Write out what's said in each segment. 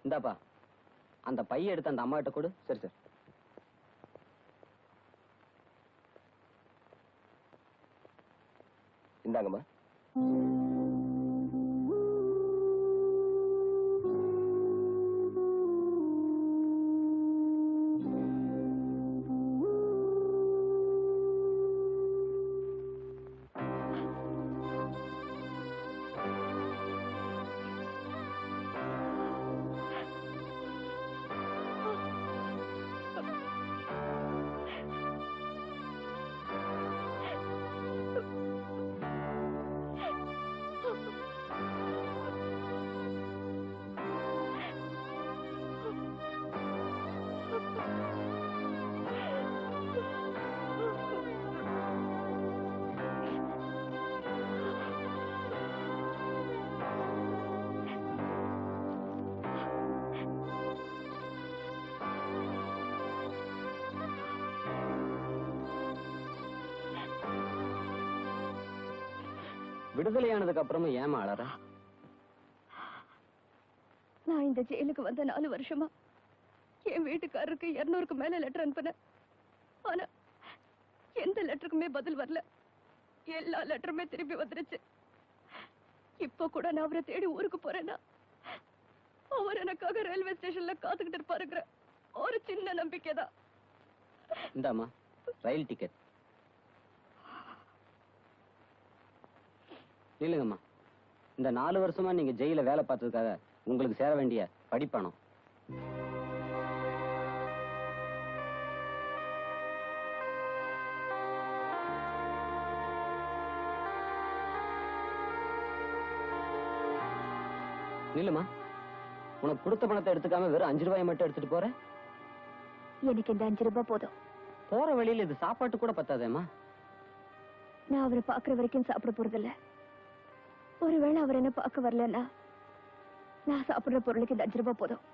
இந்தாப்பா, அந்த பைய எடுத்து அந்த அம்மா கிட்ட கொடு. சரி சார். இந்தாங்கம்மா. விடுதலையானதுக்கு அப்புறமா ஏமா அழற? நான் இந்த ஜெயிலுக்கு வந்த 4 வருஷமா என் வீட்டுக்காரருக்கு 200க்கு மேல லெட்டர் அனுப்பினேன். ஆனா எந்த லெட்டருக்குமே பதில் வரல. எல்லா லெட்டருமே திருப்பி வந்துருச்சு. இப்ப கூட நான் அவரை தேடி ஊருக்கு போறேன்னா அவர் எனக்காக ரயில்வே ஸ்டேஷன்ல காத்துக்கிட்டு இருப்பாருங்கிற ஒரு சின்ன நம்பிக்கைதான். இந்தாமா ரயில் டிக்கெட். இல்லைங்கம்மா, இந்த 4 வருஷமா நீங்க ஜெயில வேலை பார்த்ததுக்காக உங்களுக்கு சேர வேண்டிய படிப்பணம். இல்லம்மா, உனக்கு கொடுத்த பணத்தை எடுத்துக்காம வெறும் 5 ரூபாய் மட்டும் எடுத்துட்டு போற. எனக்கு இந்த 5 ரூபாய் போதும். போற வழியில இது சாப்பாட்டு கூட பத்தாதேம்மா. நான் அவரை பாக்குற வரைக்கும் சாப்பிட போறதில்ல. ஒருவேளை அவர் என்ன பார்க்க வரலன்னா நான் சாப்பிடுற பொருளுக்கு இந்த 5 ரூபாய் போதும்.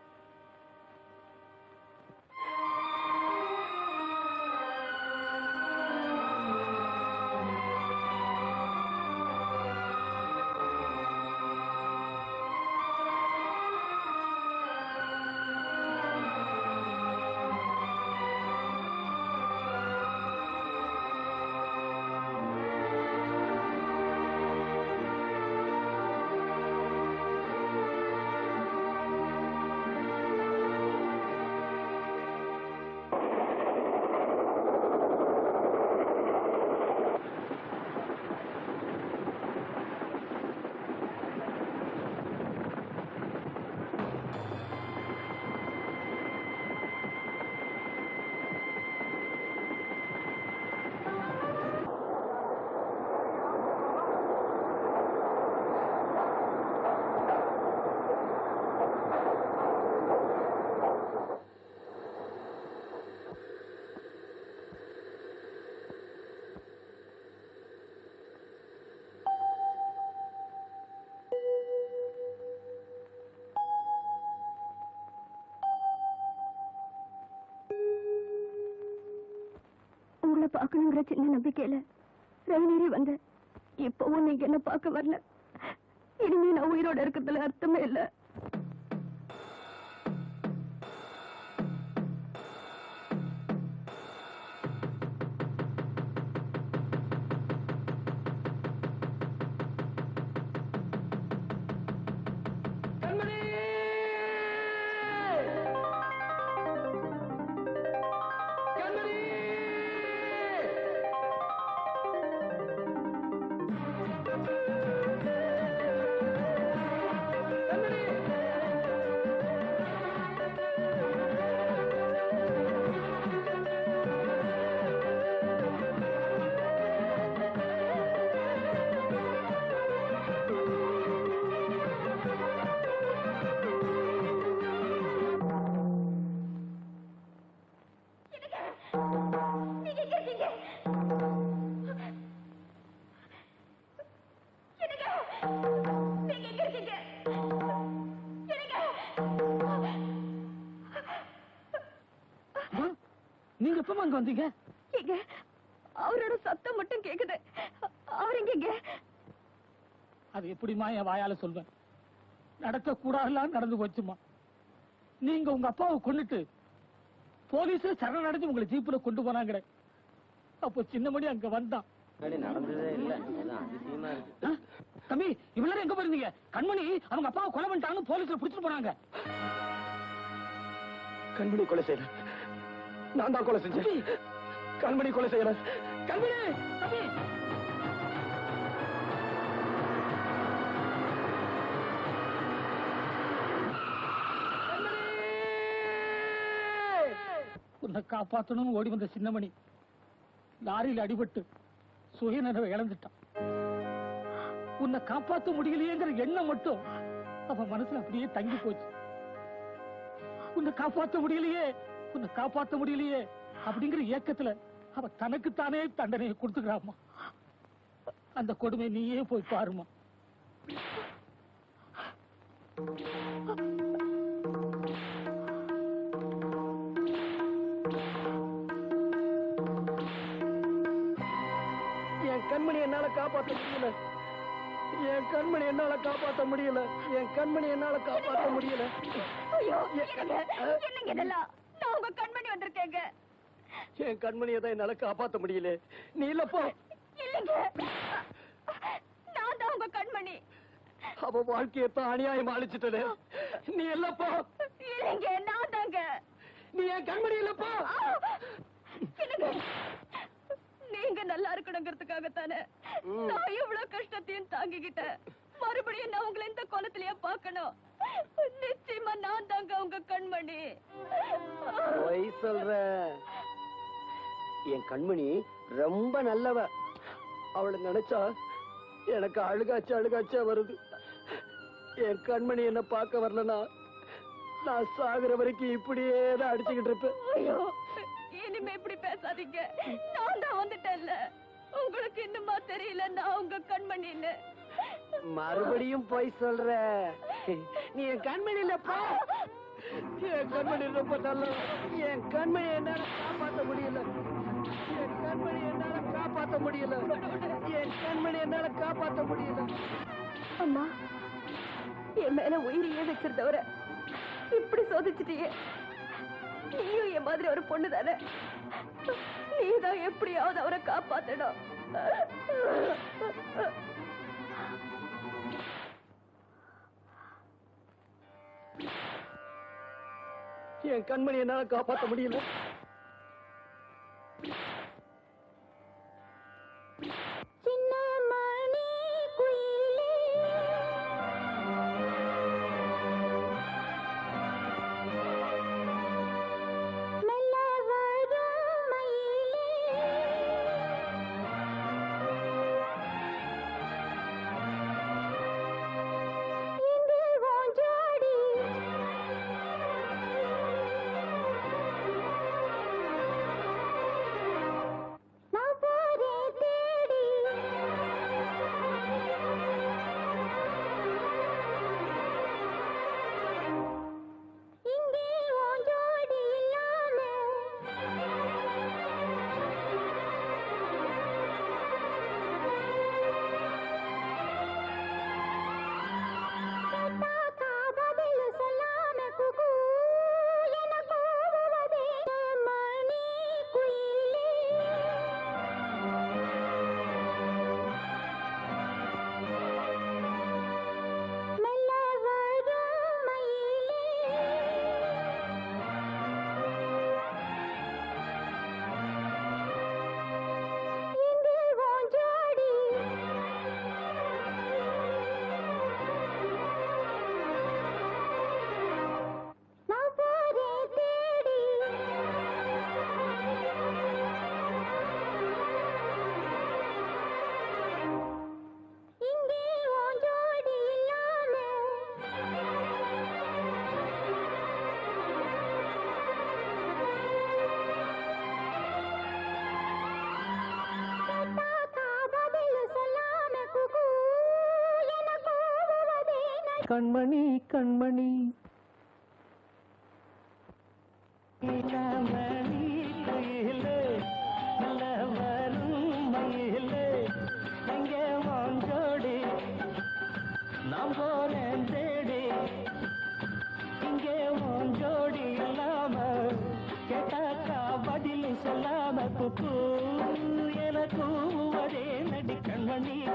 பார்க்கணுங்கிற சின்ன நம்பிக்கையில ரயிலேறி வந்த. இப்பவும் நீங்க என்ன பார்க்க வரல. இனிமே நான் உயிரோட இருக்கிறதுல அர்த்தமே இல்ல. நீங்க எப்ப அங்க வந்தீங்க? அவரோட சத்தம் மட்டும் கேக்குது. அவர் அது எப்படிமா என் வாயால சொல்வேன்? நடக்க கூடாதுலாம் நடந்து போச்சுமா. நீங்க உங்க அப்பாவை கொண்டுட்டு போலீஸ் சரணடைஞ்சு உங்களை ஜீப்ல கொண்டு போனாங்க. அப்போ சின்னமணி அங்க வந்தான். நடந்ததே இல்ல, அதிசயமா இருக்கு. தம்பி, இவ்வளவு எங்க போயிருந்தீங்க? கண்மணி அவங்க அப்பாவை கொலை பண்ணிட்டாங்கன்னு போலீஸ்ல பிடிச்சிட்டு போனாங்க. கண்மணி கொலை செய்யல, நான் தான் கொலை செஞ்சேன். கண்மணி கொலை செய்யல. கண்மணி, தம்பி. உன்னை காப்பாத்தணும் ஓடி வந்த சின்னமணி லாரியில் அடிபட்டு சுயநினைவை இழந்துட்டான். உன்னை காப்பாற்ற முடியலையேங்கிற எண்ணம் மட்டும் அவன் மனசுல அப்படியே தங்கி போச்சு. உன்னை காப்பாற்ற முடியலையே, உன்னை காப்பாற்ற முடியலையே அப்படிங்கிற ஏக்கத்துல அவ தனக்குத்தானே தண்டனையை கொடுத்துக்கிறாமா. அந்த கொடுமை நீயே போய் பாருமா. என் கண்மணி என்னால காப்பாற்ற முடியல. என் கண்மணி என்னால காப்பாற்ற முடியல. என் கண்மணி என்னால காப்பாற்ற முடியல. ஐயோ, என்னங்க இதெல்லாம்? நான் உங்க கண்மணி வந்திருக்கேங்க. என் கண்மணியை தான் என்னால காப்பாற்ற முடியல. நீ இல்லப்போ. இல்லைங்க, நான் தான் உங்க கண்மணி. அவ வாழ்க்கையத்தான் அநியாயம் அழிச்சிட்டது. நீ இல்லப்போ. இல்லைங்க, நான் தாங்க. நீ என் கண்மணி இல்லப்போ. என்னங்க, நீங்க நல்லா இருக்கணுங்கிறதுக்காகத்தானே நான் இவ்வளவு கஷ்டத்தையும் தாங்கிக்கிட்டேன். மறுபடியும் நான் உங்களை இந்த கோலத்திலேயே பார்க்கணும். நிச்சயமா நான் தாங்க உங்க கண்மணி. பொய் சொல்ற. என் கண்மணி ரொம்ப நல்லவ. அவளை நினைச்சா எனக்கு அழுகாச்சா வருது. என் கண்மணி என்ன பார்க்க வரலனா நான் சாகுற வரைக்கும் இப்படியே தான் அடிச்சுக்கிட்டு இருப்பேன். ஐயோ, இனிமே இப்படி பேசாதீங்க. நான் தான் வந்துட்டேன்ல. உங்களுக்கு இன்னுமா தெரியல நான் உங்க கண்மணின்னு? மறுபடியும் போய் சொல்ற. நீ என் கண்மணி இல்லப்பா. என் கண்மணி ரொம்ப நல்ல. என் கண்மணி என்னால காப்பாற்ற முடியல. என் கண்மணி என்னால காப்பாற்ற முடியல. என் கண்மணி என்னால காப்பாற்ற முடியல. அம்மா, என் மேல உயிரையே வச்சிருந்தவர இப்படி சோதிச்சிட்டியே. நீயும் என் மாதிரி ஒரு பொண்ணு தானே. நீதான் எப்படியாவது அவரை காப்பாத்தணும். என் கண்மணி என்னால காப்பாற்ற முடியல. கண்மணி கண்மணி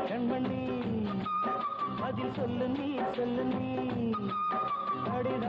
கண்மணி பதில் சொல்லு நீ அடிதான்